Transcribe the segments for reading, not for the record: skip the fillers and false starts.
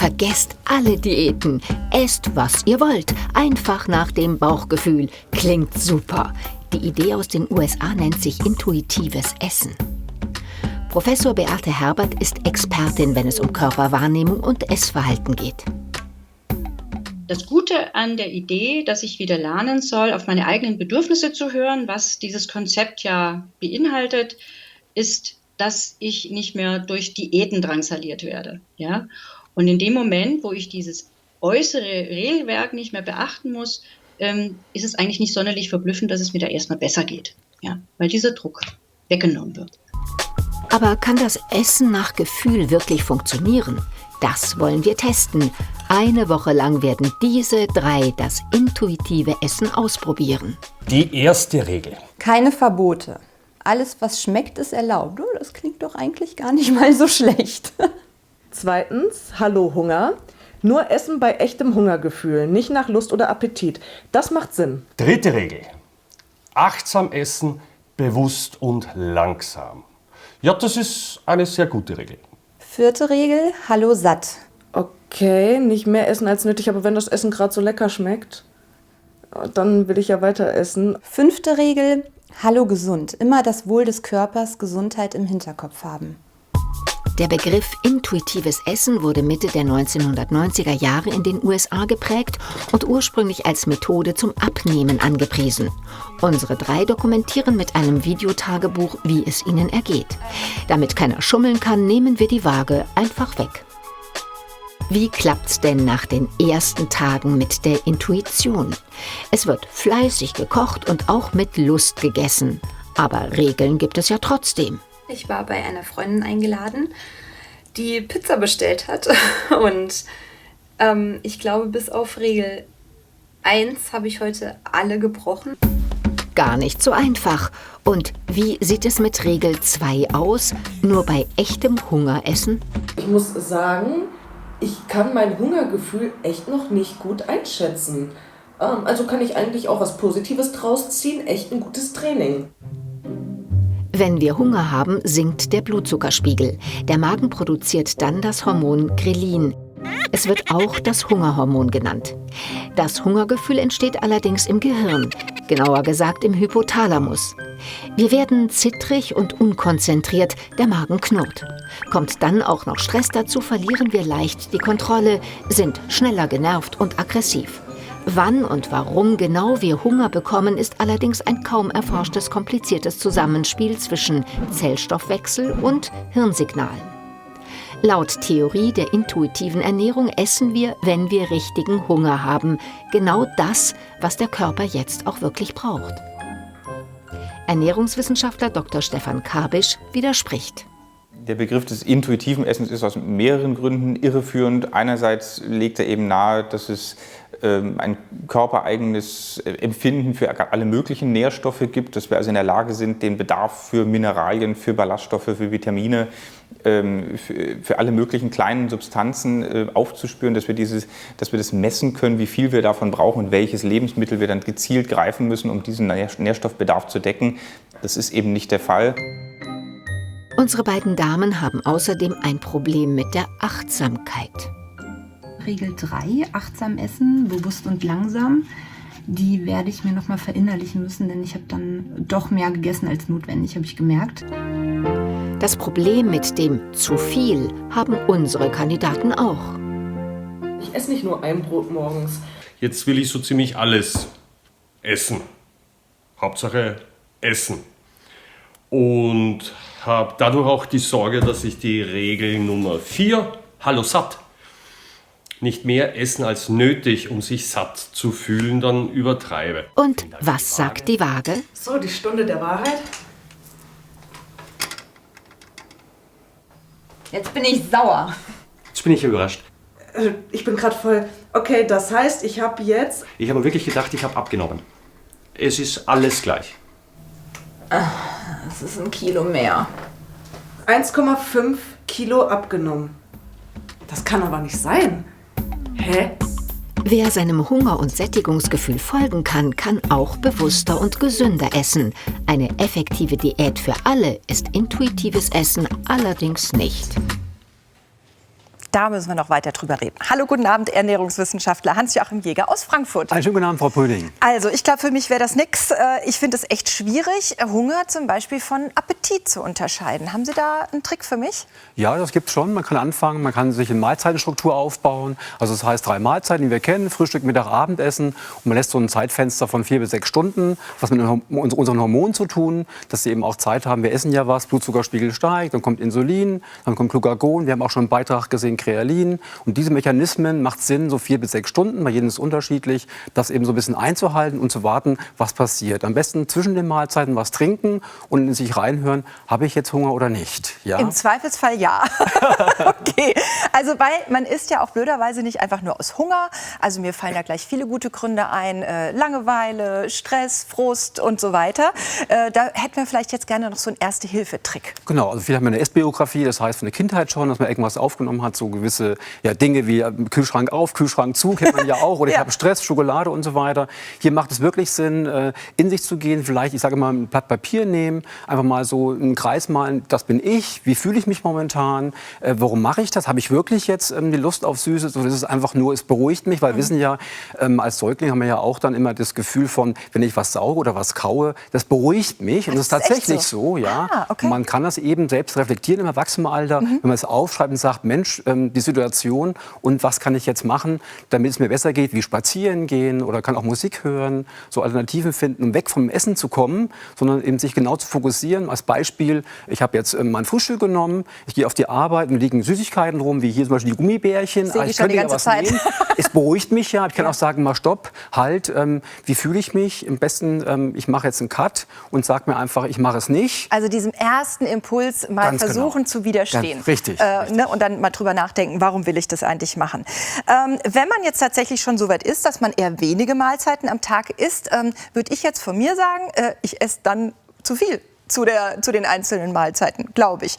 Vergesst alle Diäten. Esst, was ihr wollt. Einfach nach dem Bauchgefühl. Klingt super. Die Idee aus den USA nennt sich intuitives Essen. Professor Beate Herbert ist Expertin, wenn es um Körperwahrnehmung und Essverhalten geht. Das Gute an der Idee, dass ich wieder lernen soll, auf meine eigenen Bedürfnisse zu hören, was dieses Konzept ja beinhaltet, ist, dass ich nicht mehr durch Diäten drangsaliert werde. Ja? Und in dem Moment, wo ich dieses äußere Regelwerk nicht mehr beachten muss, ist es eigentlich nicht sonderlich verblüffend, dass es mir da erstmal besser geht. Ja? Weil dieser Druck weggenommen wird. Aber kann das Essen nach Gefühl wirklich funktionieren? Das wollen wir testen. Eine Woche lang werden diese 3 das intuitive Essen ausprobieren. Die erste Regel. Keine Verbote. Alles, was schmeckt, ist erlaubt. Oh, das klingt doch eigentlich gar nicht mal so schlecht. Zweitens, hallo Hunger. Nur essen bei echtem Hungergefühl, nicht nach Lust oder Appetit. Das macht Sinn. Dritte Regel. Achtsam essen, bewusst und langsam. Ja, das ist eine sehr gute Regel. Vierte Regel, hallo satt. Okay, nicht mehr essen als nötig, aber wenn das Essen gerade so lecker schmeckt, dann will ich ja weiter essen. Fünfte Regel, hallo gesund. Immer das Wohl des Körpers, Gesundheit im Hinterkopf haben. Der Begriff intuitives Essen wurde Mitte der 1990er Jahre in den USA geprägt und ursprünglich als Methode zum Abnehmen angepriesen. Unsere 3 dokumentieren mit einem Videotagebuch, wie es ihnen ergeht. Damit keiner schummeln kann, nehmen wir die Waage einfach weg. Wie klappt's denn nach den ersten Tagen mit der Intuition? Es wird fleißig gekocht und auch mit Lust gegessen. Aber Regeln gibt es ja trotzdem. Ich war bei einer Freundin eingeladen, die Pizza bestellt hat und ich glaube, bis auf Regel 1 habe ich heute alle gebrochen. Gar nicht so einfach. Und wie sieht es mit Regel 2 aus? Nur bei echtem Hunger essen? Ich muss sagen, ich kann mein Hungergefühl echt noch nicht gut einschätzen. Also kann ich eigentlich auch was Positives draus ziehen, echt ein gutes Training. Wenn wir Hunger haben, sinkt der Blutzuckerspiegel. Der Magen produziert dann das Hormon Grelin. Es wird auch das Hungerhormon genannt. Das Hungergefühl entsteht allerdings im Gehirn, genauer gesagt im Hypothalamus. Wir werden zittrig und unkonzentriert, der Magen knurrt. Kommt dann auch noch Stress dazu, verlieren wir leicht die Kontrolle, sind schneller genervt und aggressiv. Wann und warum genau wir Hunger bekommen, ist allerdings ein kaum erforschtes, kompliziertes Zusammenspiel zwischen Zellstoffwechsel und Hirnsignalen. Laut Theorie der intuitiven Ernährung essen wir, wenn wir richtigen Hunger haben. Genau das, was der Körper jetzt auch wirklich braucht. Ernährungswissenschaftler Dr. Stefan Kabisch widerspricht. Der Begriff des intuitiven Essens ist aus mehreren Gründen irreführend. Einerseits legt er eben nahe, dass es ein körpereigenes Empfinden für alle möglichen Nährstoffe gibt, dass wir also in der Lage sind, den Bedarf für Mineralien, für Ballaststoffe, für Vitamine, für alle möglichen kleinen Substanzen aufzuspüren, dass wir das messen können, wie viel wir davon brauchen und welches Lebensmittel wir dann gezielt greifen müssen, um diesen Nährstoffbedarf zu decken. Das ist eben nicht der Fall. Unsere beiden Damen haben außerdem ein Problem mit der Achtsamkeit. Regel 3, achtsam essen, bewusst und langsam, die werde ich mir nochmal verinnerlichen müssen, denn ich habe dann doch mehr gegessen als notwendig, habe ich gemerkt. Das Problem mit dem zu viel haben unsere Kandidaten auch. Ich esse nicht nur ein Brot morgens. Jetzt will ich so ziemlich alles essen. Hauptsache essen. Und habe dadurch auch die Sorge, dass ich die Regel Nummer 4, hallo satt, nicht mehr essen als nötig, um sich satt zu fühlen, dann übertreibe. Und was sagt die Waage? So, die Stunde der Wahrheit. Jetzt bin ich sauer. Jetzt bin ich überrascht. Ich bin gerade voll... Okay, das heißt, ich habe jetzt... Ich habe wirklich gedacht, ich habe abgenommen. Es ist alles gleich. Das ist 1 Kilo mehr. 1,5 Kilo abgenommen. Das kann aber nicht sein. Hä? Wer seinem Hunger- und Sättigungsgefühl folgen kann, kann auch bewusster und gesünder essen. Eine effektive Diät für alle ist intuitives Essen allerdings nicht. Da müssen wir noch weiter drüber reden. Hallo, guten Abend, Ernährungswissenschaftler Hans-Joachim Jäger aus Frankfurt. Einen schönen guten Abend, Frau Pröding. Also, ich glaube, für mich wäre das nichts. Ich finde es echt schwierig, Hunger zum Beispiel von Appetit zu unterscheiden. Haben Sie da einen Trick für mich? Ja, das gibt's schon. Man kann anfangen, man kann sich eine Mahlzeitenstruktur aufbauen. Also das heißt 3 Mahlzeiten, die wir kennen, Frühstück, Mittag, Abendessen. Und man lässt so ein Zeitfenster von 4 bis 6 Stunden, was mit unseren Hormonen zu tun, dass sie eben auch Zeit haben. Wir essen ja was, Blutzuckerspiegel steigt, dann kommt Insulin, dann kommt Glucagon. Wir haben auch schon einen Beitrag gesehen, Krealin. Und diese Mechanismen macht Sinn, so 4 bis 6 Stunden, bei jedem ist unterschiedlich, das eben so ein bisschen einzuhalten und zu warten, was passiert. Am besten zwischen den Mahlzeiten was trinken und in sich reinhören, habe ich jetzt Hunger oder nicht. Ja? Im Zweifelsfall ja. Okay, also weil man isst ja auch blöderweise nicht einfach nur aus Hunger. Also mir fallen da gleich viele gute Gründe ein. Langeweile, Stress, Frust und so weiter. Da hätten wir vielleicht jetzt gerne noch so einen Erste-Hilfe-Trick. Genau, also viele haben eine Essbiografie, das heißt von der Kindheit schon, dass man irgendwas aufgenommen hat, so gewisse Dinge wie Kühlschrank auf, Kühlschrank zu, kennt man ja auch, oder ich habe Stress, Schokolade und so weiter. Hier macht es wirklich Sinn, in sich zu gehen, vielleicht, ich sage mal, ein Blatt Papier nehmen, einfach mal so einen Kreis malen, das bin ich, wie fühle ich mich momentan, warum mache ich das, habe ich wirklich jetzt die Lust auf Süßes, oder ist es einfach nur, es beruhigt mich, weil wir wissen ja, als Säugling haben wir ja auch dann immer das Gefühl von, wenn ich was sauge oder was kaue, das beruhigt mich, und das ist tatsächlich so, ja. Okay. Man kann das eben selbst reflektieren im Erwachsenenalter, wenn man es aufschreibt und sagt, Mensch, die Situation und was kann ich jetzt machen, damit es mir besser geht, wie spazieren gehen oder kann auch Musik hören, so Alternativen finden, um weg vom Essen zu kommen, sondern eben sich genau zu fokussieren. Als Beispiel, ich habe jetzt mein Frühstück genommen, ich gehe auf die Arbeit und liegen Süßigkeiten rum, wie hier zum Beispiel die Gummibärchen. Sehe ich schon die ganze Zeit. Nehmen. Es beruhigt mich ja, ich kann auch sagen, mal stopp, halt, wie fühle ich mich? Am besten, ich mache jetzt einen Cut und sage mir einfach, ich mache es nicht. Also diesem ersten Impuls mal Ganz versuchen zu widerstehen. Richtig. Ne, und dann mal drüber nachdenken, warum will ich das eigentlich machen. Wenn man jetzt tatsächlich schon so weit ist, dass man eher wenige Mahlzeiten am Tag isst, würde ich jetzt von mir sagen, ich esse dann zu viel zu den einzelnen Mahlzeiten, glaube ich.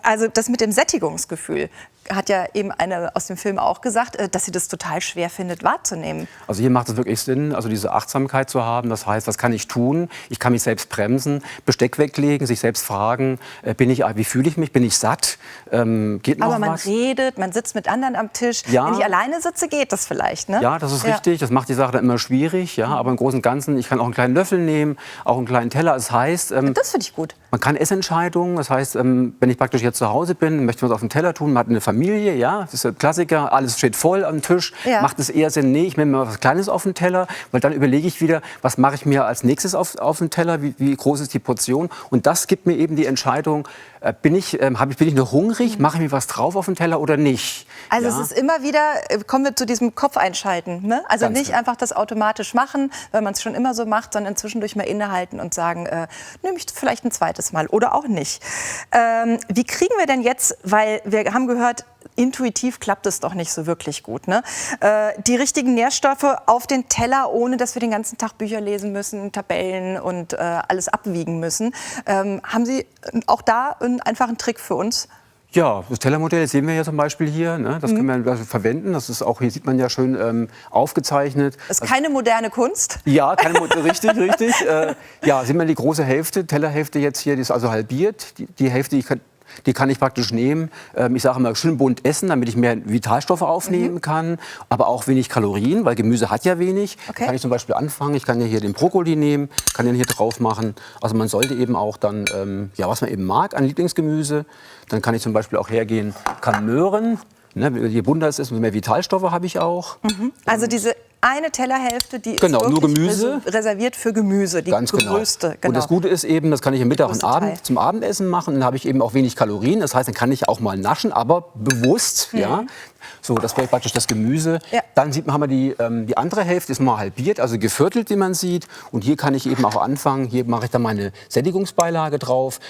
Also das mit dem Sättigungsgefühl hat ja eben eine aus dem Film auch gesagt, dass sie das total schwer findet wahrzunehmen. Also hier macht es wirklich Sinn, also diese Achtsamkeit zu haben. Das heißt, was kann ich tun? Ich kann mich selbst bremsen, Besteck weglegen, sich selbst fragen, wie fühle ich mich? Bin ich satt? Geht noch was? Aber man redet, man sitzt mit anderen am Tisch. Ja. Wenn ich alleine sitze, geht das vielleicht, ne? Ja, das ist richtig. Das macht die Sache dann immer schwierig. Ja, aber im Großen und Ganzen, ich kann auch einen kleinen Löffel nehmen, auch einen kleinen Teller. Das heißt, das finde ich gut. man kann Essentscheidungen. Das heißt, wenn ich praktisch jetzt zu Hause bin, möchte man was auf den Teller tun, man hat eine Familie, ja, das ist der Klassiker, alles steht voll am Tisch. Ja. Macht es eher Sinn, nee, ich nehme mal was Kleines auf den Teller, weil dann überlege ich wieder, was mache ich mir als nächstes auf den Teller, wie groß ist die Portion. Und das gibt mir eben die Entscheidung, bin ich nur hungrig, mache ich mir was drauf auf den Teller oder nicht. Also ja? es ist immer wieder, kommen wir zu diesem Kopf einschalten. Ne? Also Ganz nicht genau. einfach das automatisch machen, weil man es schon immer so macht, sondern zwischendurch mal innehalten und sagen, nehme ich vielleicht ein zweites Mal oder auch nicht. Wie kriegen wir denn jetzt, weil wir haben gehört, intuitiv klappt es doch nicht so wirklich gut, ne? Die richtigen Nährstoffe auf den Teller, ohne dass wir den ganzen Tag Bücher lesen müssen, Tabellen und alles abwiegen müssen. Haben Sie auch da einen einfachen Trick für uns? Ja, das Tellermodell sehen wir ja zum Beispiel hier. Ne? Das können wir verwenden. Das ist auch, hier sieht man ja schön aufgezeichnet. Das ist keine moderne Kunst. Ja, richtig. Ja, sehen wir die große Hälfte, Tellerhälfte jetzt hier, die ist also halbiert. Die Hälfte, die kann ich praktisch nehmen. Ich sage immer, schön bunt essen, damit ich mehr Vitalstoffe aufnehmen kann, aber auch wenig Kalorien, weil Gemüse hat ja wenig. Okay. Kann ich zum Beispiel anfangen, ich kann ja hier den Brokkoli nehmen, kann den hier drauf machen. Also man sollte eben auch dann, was man eben mag an Lieblingsgemüse. Dann kann ich zum Beispiel auch hergehen, kann Möhren. Ne, je bunter es ist, umso mehr Vitalstoffe habe ich auch. Also diese eine Tellerhälfte, die Genau, ist nur wirklich Gemüse. Reserviert für Gemüse, die Ganz größte. Genau. Und das Gute ist eben, das kann ich am Mittag und Größte Teil. Abend zum Abendessen machen. Dann habe ich eben auch wenig Kalorien. Das heißt, dann kann ich auch mal naschen, aber bewusst. Ja. So, das wäre praktisch das Gemüse. Ja. Dann haben wir die andere Hälfte ist mal halbiert, also geviertelt, wie man sieht. Und hier kann ich eben auch anfangen. Hier mache ich dann meine Sättigungsbeilage drauf.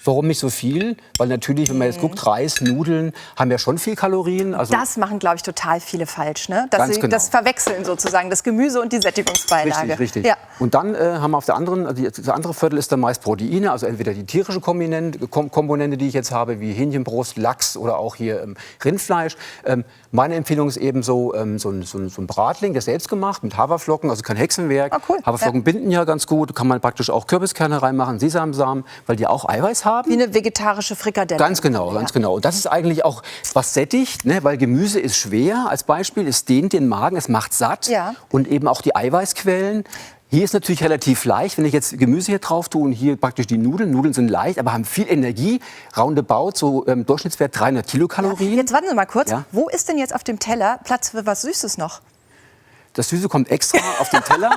Warum nicht so viel? Weil natürlich, wenn man jetzt guckt, Reis, Nudeln haben ja schon viel Kalorien. Also Das machen, glaube ich, total viele falsch, ne? Dass Ganz sie genau. das verwechseln sozusagen, das Gemüse und die Sättigungsbeilage. Richtig. Ja. Und dann haben wir auf der anderen, das andere Viertel ist dann meist Proteine, also entweder die tierische Komponente, die ich jetzt habe, wie Hähnchenbrust, Lachs oder auch hier Rindfleisch. Meine Empfehlung ist eben so ein Bratling, der ist selbst gemacht, mit Haferflocken, also kein Hexenwerk. Ah, cool. Haferflocken binden ja ganz gut, kann man praktisch auch Kürbiskerne reinmachen, Sesamsamen, weil die auch Eiweiß haben. haben. Wie eine vegetarische Frikadelle. Ganz genau, ganz genau. Und das ist eigentlich auch was sättigt, ne? Weil Gemüse ist schwer als Beispiel, es dehnt den Magen, es macht satt Ja. und eben auch die Eiweißquellen. Hier ist natürlich relativ leicht, wenn ich jetzt Gemüse hier drauf tue und hier praktisch die Nudeln. Nudeln sind leicht, aber haben viel Energie. Roundabout, so Durchschnittswert 300 Kilokalorien. Jetzt warten Sie mal kurz. Ja. Wo ist denn jetzt auf dem Teller Platz für was Süßes noch? Das Süße kommt extra auf den Teller.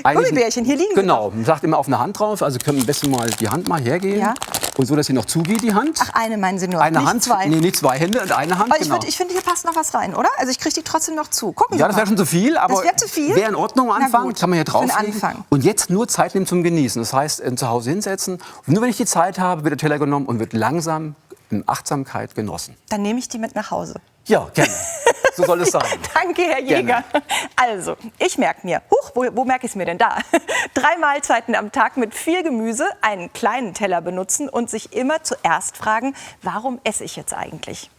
Gummibärchen, hier liegen sie Genau, man sagt immer auf eine Hand drauf. Also können wir am besten mal die Hand mal hergeben. Ja. Und so, dass sie noch zugeht, die Hand. Ach, eine meinen Sie nur, Eine nicht Hand, zwei. Nee, nicht zwei Hände und eine Hand, Aber genau. ich finde, hier passt noch was rein, oder? Also ich kriege die trotzdem noch zu. Gucken Sie Ja, das wäre mal. schon zu viel, aber Das wäre zu viel? wäre in Ordnung am Na Anfang. gut, Kann man hier für den drauflegen. Anfang. Und jetzt nur Zeit nehmen zum Genießen. Das heißt, zu Hause hinsetzen. Und nur wenn ich die Zeit habe, wird der Teller genommen und wird langsam in Achtsamkeit genossen. Dann nehme ich die mit nach Hause. Ja, gerne. So soll es sein. Danke, Herr Jäger. Gerne. Also, ich merke mir, wo merke ich es mir denn da? 3 Mahlzeiten am Tag mit viel Gemüse, einen kleinen Teller benutzen und sich immer zuerst fragen, warum esse ich jetzt eigentlich?